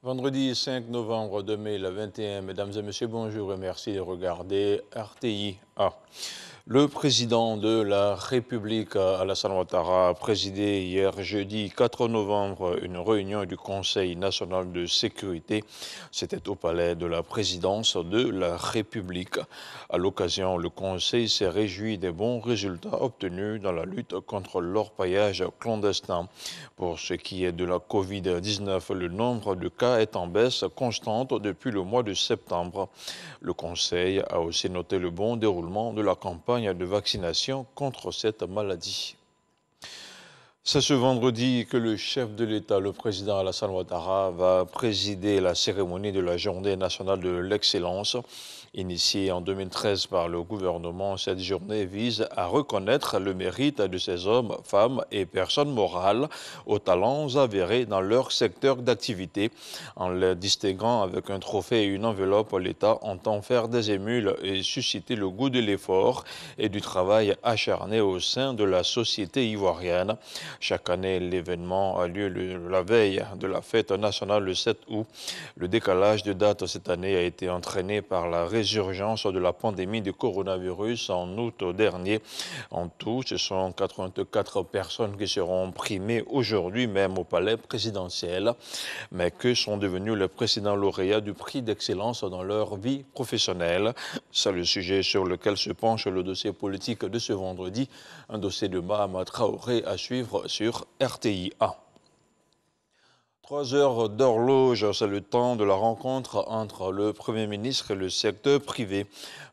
Vendredi 5 novembre 2021, mesdames et messieurs, bonjour et merci de regarder RTI A. Le président de la République, Alassane Ouattara, a présidé hier jeudi 4 novembre une réunion du Conseil national de sécurité. C'était au palais de la présidence de la République. À l'occasion, le Conseil s'est réjoui des bons résultats obtenus dans la lutte contre l'orpaillage clandestin. Pour ce qui est de la Covid-19, le nombre de cas est en baisse constante depuis le mois de septembre. Le Conseil a aussi noté le bon déroulement de la campagne de vaccination contre cette maladie. C'est ce vendredi que le chef de l'État, le président Alassane Ouattara, va présider la cérémonie de la Journée nationale de l'excellence. Initiée en 2013 par le gouvernement, cette journée vise à reconnaître le mérite de ces hommes, femmes et personnes morales aux talents avérés dans leur secteur d'activité. En les distinguant avec un trophée et une enveloppe, l'État entend faire des émules et susciter le goût de l'effort et du travail acharné au sein de la société ivoirienne. Chaque année, l'événement a lieu la veille de la fête nationale le 7 août. Le décalage de date cette année a été entraîné par la résurgence de la pandémie de coronavirus en août dernier. En tout, ce sont 84 personnes qui seront primées aujourd'hui même au palais présidentiel. Mais que sont devenus les précédents lauréats du prix d'excellence dans leur vie professionnelle? C'est le sujet sur lequel se penche le dossier politique de ce vendredi. Un dossier de Mahama Traoré à suivre sur RTI A. 3 heures d'horloge, c'est le temps de la rencontre entre le Premier ministre et le secteur privé.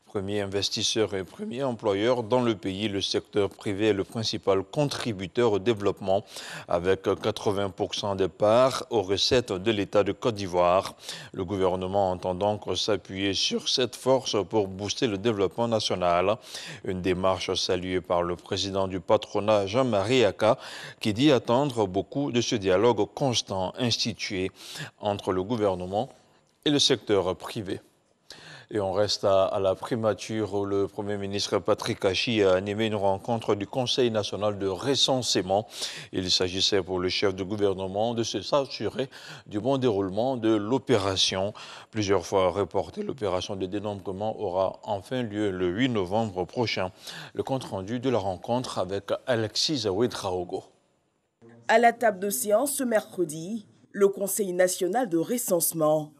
Premier investisseur et premier employeur dans le pays, le secteur privé est le principal contributeur au développement avec 80% des parts aux recettes de l'État de Côte d'Ivoire. Le gouvernement entend donc s'appuyer sur cette force pour booster le développement national. Une démarche saluée par le président du patronat, Jean-Marie Aka, qui dit attendre beaucoup de ce dialogue constant institué entre le gouvernement et le secteur privé. Et on reste à la primature où le Premier ministre Patrick Achi a animé une rencontre du Conseil national de recensement. Il s'agissait pour le chef de gouvernement de s'assurer du bon déroulement de l'opération. Plusieurs fois reportée, l'opération de dénombrement aura enfin lieu le 8 novembre prochain. Le compte-rendu de la rencontre avec Alexis Ouedraogo. À la table de séance ce mercredi, le Conseil national de recensement.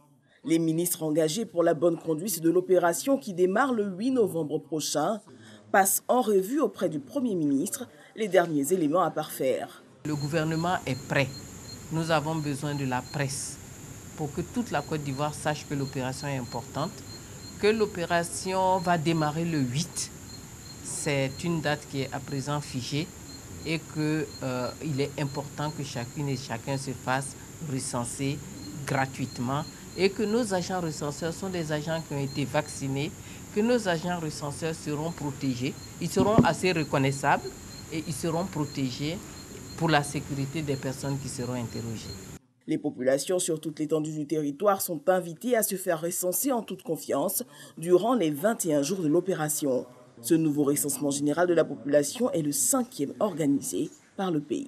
Les ministres engagés pour la bonne conduite de l'opération qui démarre le 8 novembre prochain passent en revue auprès du Premier ministre les derniers éléments à parfaire. Le gouvernement est prêt. Nous avons besoin de la presse pour que toute la Côte d'Ivoire sache que l'opération est importante, que l'opération va démarrer le 8. C'est une date qui est à présent figée et qu'il est important que chacune et chacun se fasse recenser gratuitement et que nos agents recenseurs sont des agents qui ont été vaccinés, que nos agents recenseurs seront protégés, ils seront assez reconnaissables et ils seront protégés pour la sécurité des personnes qui seront interrogées. Les populations sur toute l'étendue du territoire sont invitées à se faire recenser en toute confiance durant les 21 jours de l'opération. Ce nouveau recensement général de la population est le 5e organisé par le pays.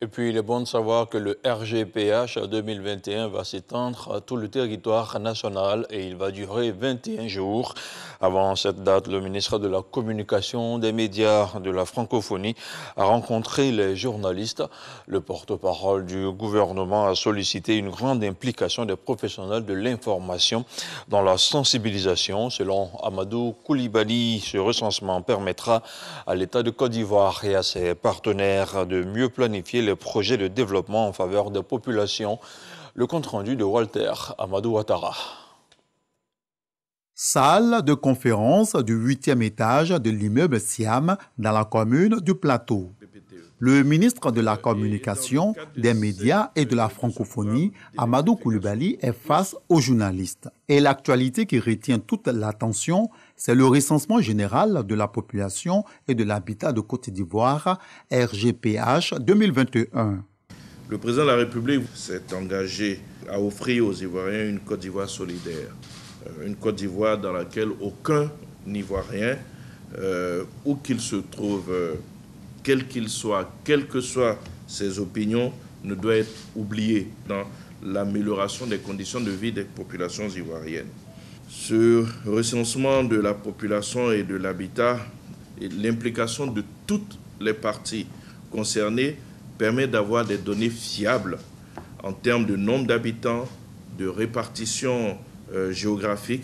Et puis, il est bon de savoir que le RGPH 2021 va s'étendre à tout le territoire national et il va durer 21 jours. Avant cette date, le ministre de la Communication, des médias de la francophonie a rencontré les journalistes. Le porte-parole du gouvernement a sollicité une grande implication des professionnels de l'information dans la sensibilisation. Selon Amadou Koulibaly, ce recensement permettra à l'État de Côte d'Ivoire et à ses partenaires de mieux planifier les projets de développement en faveur des populations. Le compte-rendu de Walter Amadou Ouattara. Salle de conférence du 8e étage de l'immeuble Siam dans la commune du Plateau. Le ministre de la Communication, des médias et de la francophonie, Amadou Koulibaly, est face aux journalistes. Et l'actualité qui retient toute l'attention, c'est le recensement général de la population et de l'habitat de Côte d'Ivoire, RGPH 2021. Le président de la République s'est engagé à offrir aux Ivoiriens une Côte d'Ivoire solidaire. Une Côte d'Ivoire dans laquelle aucun Ivoirien, où qu'il se trouve, quel qu'il soit, quelles que soient ses opinions, ne doit être oublié dans l'amélioration des conditions de vie des populations ivoiriennes. Ce recensement de la population et de l'habitat et l'implication de toutes les parties concernées permet d'avoir des données fiables en termes de nombre d'habitants, de répartition géographique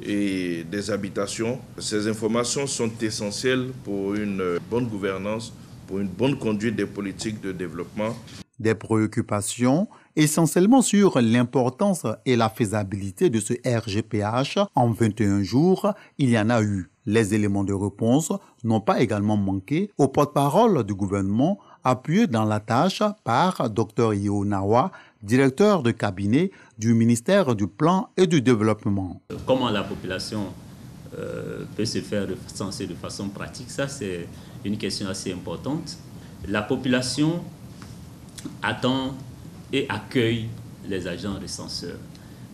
et des habitations. Ces informations sont essentielles pour une bonne gouvernance, pour une bonne conduite des politiques de développement. Des préoccupations essentiellement sur l'importance et la faisabilité de ce RGPH. En 21 jours, il y en a eu. Les éléments de réponse n'ont pas également manqué au porte-parole du gouvernement, appuyé dans la tâche par Dr Io Nawa, directeur de cabinet du ministère du Plan et du Développement. Comment la population peut se faire recenser de façon pratique, ça c'est une question assez importante. La population attend et accueille les agents recenseurs.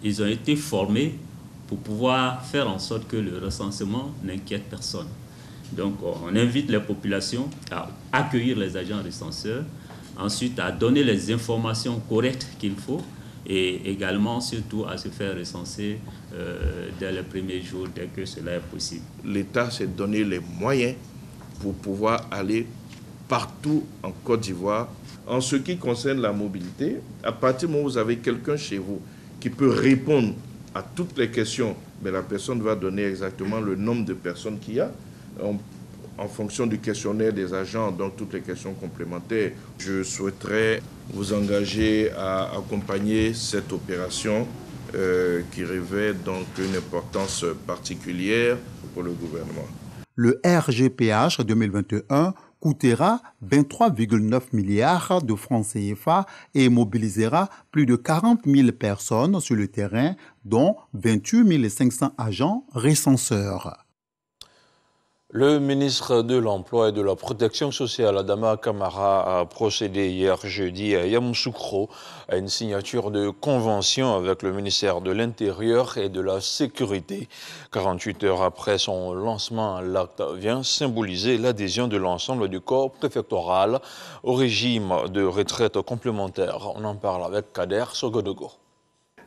Ils ont été formés pour pouvoir faire en sorte que le recensement n'inquiète personne. Donc on invite les populations à accueillir les agents recenseurs, ensuite à donner les informations correctes qu'il faut et également surtout à se faire recenser dès les premiers jours, dès que cela est possible. L'État s'est donné les moyens pour pouvoir aller partout en Côte d'Ivoire. En ce qui concerne la mobilité, à partir du moment où vous avez quelqu'un chez vous qui peut répondre à toutes les questions, mais la personne va donner exactement le nombre de personnes qu'il y a en fonction du questionnaire des agents, donc toutes les questions complémentaires. Je souhaiterais vous engager à accompagner cette opération qui revêt donc une importance particulière pour le gouvernement. Le RGPH 2021 coûtera 23,9 milliards de francs CFA et mobilisera plus de 40 000 personnes sur le terrain, dont 28 500 agents recenseurs. Le ministre de l'Emploi et de la Protection sociale, Adama Kamara, a procédé hier jeudi à Yamoussoukro à une signature de convention avec le ministère de l'Intérieur et de la Sécurité. 48 heures après son lancement, l'acte vient symboliser l'adhésion de l'ensemble du corps préfectoral au régime de retraite complémentaire. On en parle avec Kader Sogodogo.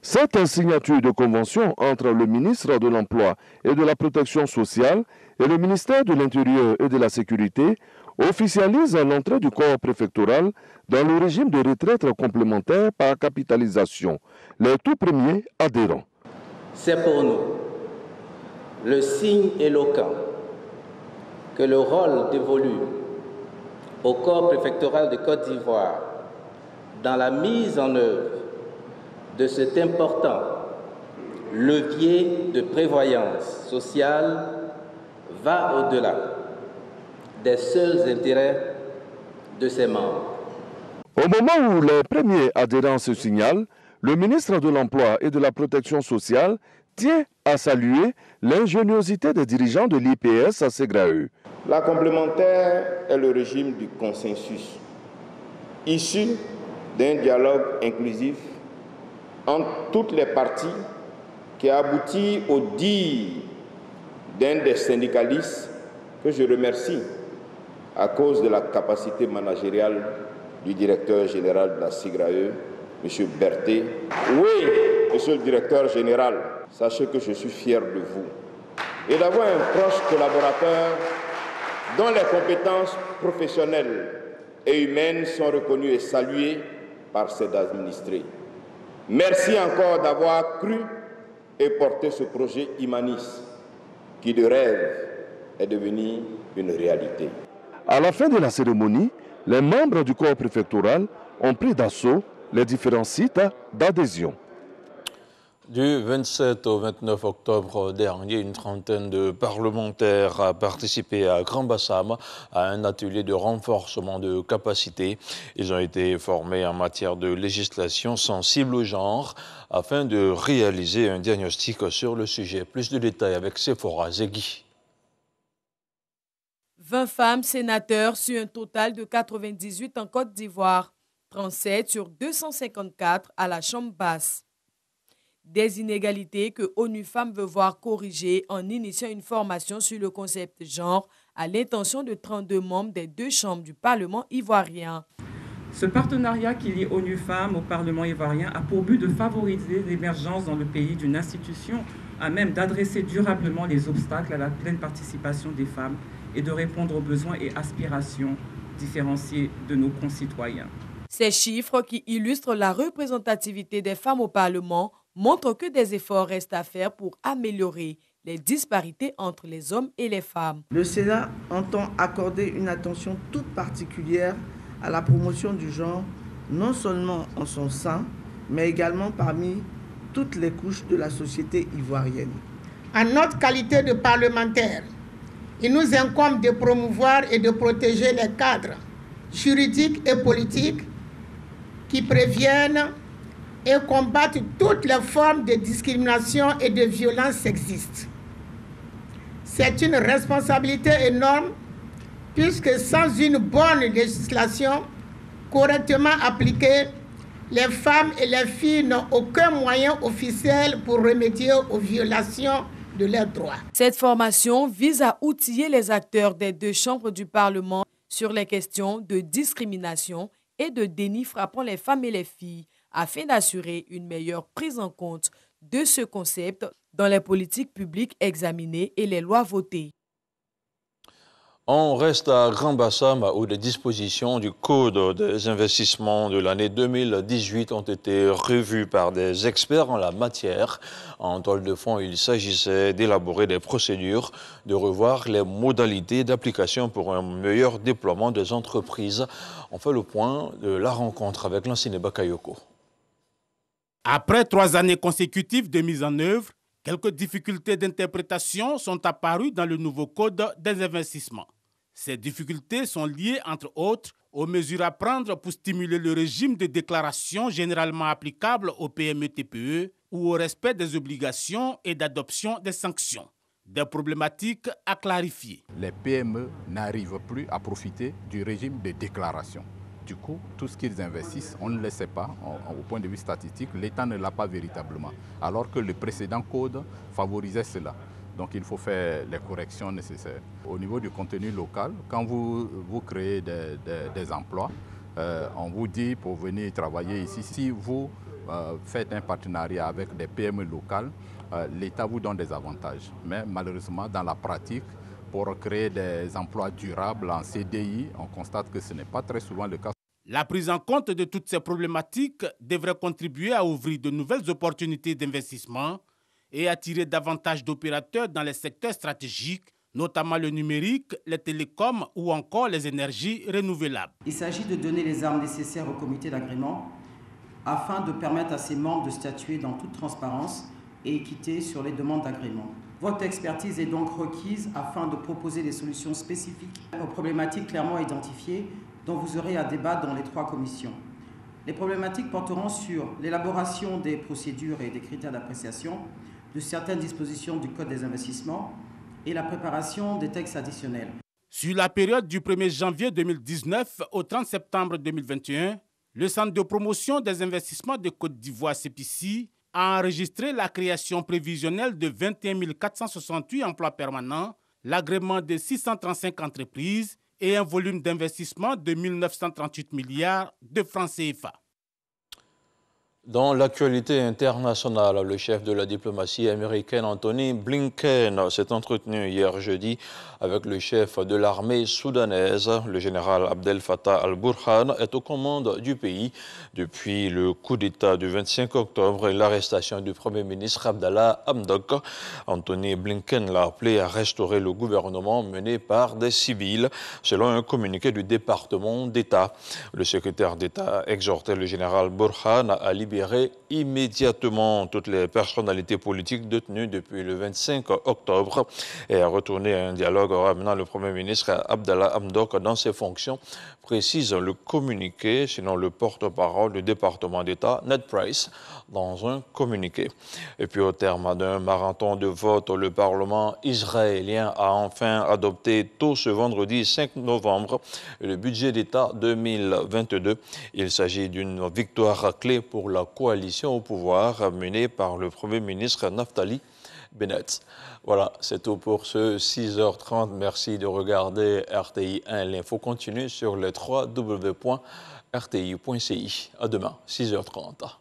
Cette signature de convention entre le ministre de l'Emploi et de la Protection sociale et le ministère de l'Intérieur et de la Sécurité officialise l'entrée du corps préfectoral dans le régime de retraite complémentaire par capitalisation, les tout premiers adhérents. C'est pour nous le signe éloquent que le rôle dévolu au corps préfectoral de Côte d'Ivoire dans la mise en œuvre de cet important levier de prévoyance sociale va au-delà des seuls intérêts de ses membres. Au moment où les premiers adhérents se signalent, le ministre de l'Emploi et de la Protection sociale tient à saluer l'ingéniosité des dirigeants de l'IPS à Ségraeux. La complémentaire est le régime du consensus, issu d'un dialogue inclusif entre toutes les parties qui a abouti au dire d'un des syndicalistes que je remercie à cause de la capacité managériale du directeur général de la SIGRAE, M. Berthet. Oui, monsieur le directeur général, sachez que je suis fier de vous et d'avoir un proche collaborateur dont les compétences professionnelles et humaines sont reconnues et saluées par ses administrés. Merci encore d'avoir cru et porté ce projet humaniste qui de rêve est devenu une réalité. À la fin de la cérémonie, les membres du corps préfectoral ont pris d'assaut les différents sites d'adhésion. Du 27 au 29 octobre dernier, une trentaine de parlementaires a participé à Grand Bassam à un atelier de renforcement de capacité. Ils ont été formés en matière de législation sensible au genre afin de réaliser un diagnostic sur le sujet. Plus de détails avec Sephora Zegui. 20 femmes sénateurs sur un total de 98 en Côte d'Ivoire, 37 sur 254 à la Chambre basse. Des inégalités que ONU Femmes veut voir corriger en initiant une formation sur le concept genre à l'intention de 32 membres des deux chambres du Parlement ivoirien. Ce partenariat qui lie ONU Femmes au Parlement ivoirien a pour but de favoriser l'émergence dans le pays d'une institution à même d'adresser durablement les obstacles à la pleine participation des femmes et de répondre aux besoins et aspirations différenciés de nos concitoyens. Ces chiffres qui illustrent la représentativité des femmes au Parlement montrent que des efforts restent à faire pour améliorer les disparités entre les hommes et les femmes. Le Sénat entend accorder une attention toute particulière à la promotion du genre, non seulement en son sein, mais également parmi toutes les couches de la société ivoirienne. En notre qualité de parlementaires, il nous incombe de promouvoir et de protéger les cadres juridiques et politiques qui préviennent et combattent toutes les formes de discrimination et de violence sexiste. C'est une responsabilité énorme puisque sans une bonne législation correctement appliquée, les femmes et les filles n'ont aucun moyen officiel pour remédier aux violations de leurs droits. Cette formation vise à outiller les acteurs des deux chambres du Parlement sur les questions de discrimination et de déni frappant les femmes et les filles afin d'assurer une meilleure prise en compte de ce concept dans les politiques publiques examinées et les lois votées. On reste à Grand Bassam où les dispositions du Code des investissements de l'année 2018 ont été revues par des experts en la matière. En toile de fond, il s'agissait d'élaborer des procédures, de revoir les modalités d'application pour un meilleur déploiement des entreprises. On fait le point de la rencontre avec Lansine Bakayoko. Après 3 années consécutives de mise en œuvre, quelques difficultés d'interprétation sont apparues dans le nouveau Code des investissements. Ces difficultés sont liées, entre autres, aux mesures à prendre pour stimuler le régime de déclaration généralement applicable aux PME-TPE ou au respect des obligations et d'adoption des sanctions. Des problématiques à clarifier. Les PME n'arrivent plus à profiter du régime de déclaration. Du coup, tout ce qu'ils investissent, on ne le sait pas. Au point de vue statistique, l'État ne l'a pas véritablement. Alors que le précédent code favorisait cela. Donc il faut faire les corrections nécessaires. Au niveau du contenu local, quand vous créez des emplois, on vous dit pour venir travailler ici, si vous faites un partenariat avec des PME locales, l'État vous donne des avantages. Mais malheureusement, dans la pratique, pour créer des emplois durables en CDI, on constate que ce n'est pas très souvent le cas. La prise en compte de toutes ces problématiques devrait contribuer à ouvrir de nouvelles opportunités d'investissement et attirer davantage d'opérateurs dans les secteurs stratégiques, notamment le numérique, les télécoms ou encore les énergies renouvelables. Il s'agit de donner les armes nécessaires au comité d'agrément afin de permettre à ses membres de statuer dans toute transparence et équité sur les demandes d'agrément. Votre expertise est donc requise afin de proposer des solutions spécifiques aux problématiques clairement identifiées dont vous aurez à débattre dans les 3 commissions. Les problématiques porteront sur l'élaboration des procédures et des critères d'appréciation de certaines dispositions du Code des investissements et la préparation des textes additionnels. Sur la période du 1er janvier 2019 au 30 septembre 2021, le Centre de promotion des investissements de Côte d'Ivoire, CEPICI, a enregistré la création prévisionnelle de 21 468 emplois permanents, l'agrément de 635 entreprises et un volume d'investissement de 1 938 milliards de francs CFA. Dans l'actualité internationale, le chef de la diplomatie américaine Anthony Blinken s'est entretenu hier jeudi avec le chef de l'armée soudanaise. Le général Abdel Fattah al-Burhan est aux commandes du pays depuis le coup d'État du 25 octobre et l'arrestation du Premier ministre Abdallah Hamdok. Anthony Blinken l'a appelé à restaurer le gouvernement mené par des civils, selon un communiqué du département d'État. Le secrétaire d'État exhortait le général Burhan à libérer immédiatement toutes les personnalités politiques détenues depuis le 25 octobre et à retourner à un dialogue ramenant le Premier ministre Abdallah Hamdok dans ses fonctions, précise le communiqué, sinon le porte-parole du département d'État, Ned Price, dans un communiqué. Et puis au terme d'un marathon de vote, le Parlement israélien a enfin adopté tôt ce vendredi 5 novembre le budget d'État 2022. Il s'agit d'une victoire clé pour la coalition au pouvoir menée par le Premier ministre Naftali Bennett. Voilà, c'est tout pour ce 6h30. Merci de regarder RTI 1. L'info continue sur le www.rti.ci. À demain, 6h30.